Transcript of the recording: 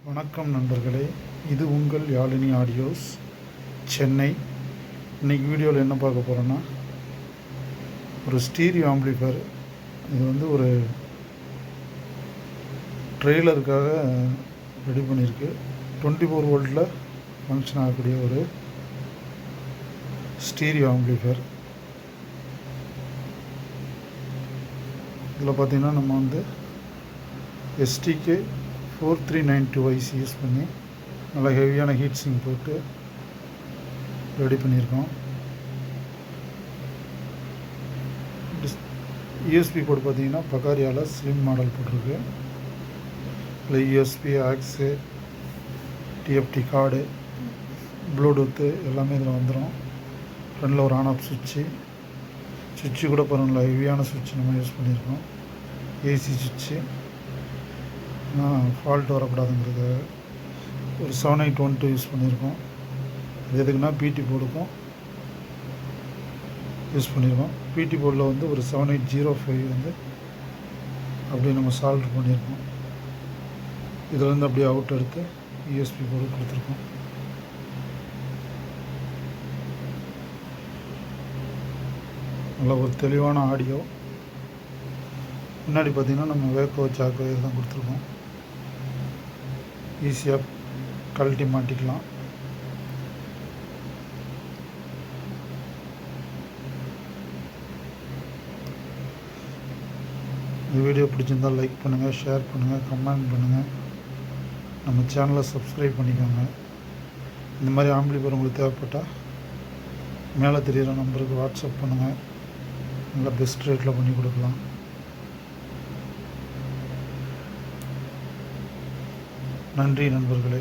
வணக்கம் நண்பர்களே, இது உங்கள் யாழினி ஆடியோஸ் சென்னை. இன்றைக்கி வீடியோவில் என்ன பார்க்க போகிறோன்னா, ஒரு ஸ்டீரியோ ஆம்பிளிஃபையர். இது ஒரு ட்ரெய்லருக்காக ரெடி பண்ணியிருக்கு. 24 வோல்ட்டில் ஃபங்க்ஷன் ஆகக்கூடிய ஒரு ஸ்டீரியோ ஆம்பிளிஃபையர். இதில் பார்த்திங்கன்னா நம்ம எஸ்டிகே 4392 ஐசி யூஸ் பண்ணி நல்லா ஹெவியான ஹீட் சிங் போட்டு ரெடி பண்ணியிருக்கோம். யூஎஸ்பி போர்டு பார்த்திங்கன்னா பகாரியால் ஸ்லிம் மாடல் போட்டிருக்கு. இல்லை USB, aux, TFT card, bluetooth எல்லாமே இதில் வந்துடும். ஃப்ரண்டில் ஒரு ஆன் ஆஃப் சுவிட்சு கூட பாருங்கள், ஹெவியான சுவிட்ச் நம்ம யூஸ் பண்ணியிருக்கோம். ஏசி சுவிட்சு ஃபால்ட் வரக்கூடாதுங்கிறது ஒரு 7812 யூஸ் பண்ணியிருக்கோம். அது எதுக்குன்னா பிடி போர்டுக்கும் யூஸ் பண்ணியிருக்கோம். பிடி போர்டில் ஒரு 7805 அப்படியே நம்ம சால்டர் பண்ணியிருக்கோம். இதிலேருந்து அப்படியே அவுட் எடுத்து யூஎஸ்பி போர்டு கொடுத்துருக்கோம். நல்ல ஒரு தெளிவான ஆடியோ. முன்னாடி பார்த்திங்கன்னா நம்ம வேக்கோ சாக்கோ இதெல்லாம் கொடுத்துருக்கோம். ஈஸியாக கழட்டி மாட்டிக்கலாம். இந்த வீடியோ பிடிச்சிருந்தால் லைக் பண்ணுங்கள், ஷேர் பண்ணுங்கள், கமெண்ட் பண்ணுங்கள். நம்ம சேனலை சப்ஸ்கிரைப் பண்ணிக்கோங்க. இந்த மாதிரி ஆம்பிளிஃபையர் உங்களுக்கு தேவைப்பட்டால் மேலே தெரிகிற நம்பருக்கு வாட்ஸ்அப் பண்ணுங்கள். நல்லா பெஸ்ட் ரேட்டில் பண்ணி கொடுக்கலாம். நன்றி நண்பர்களே.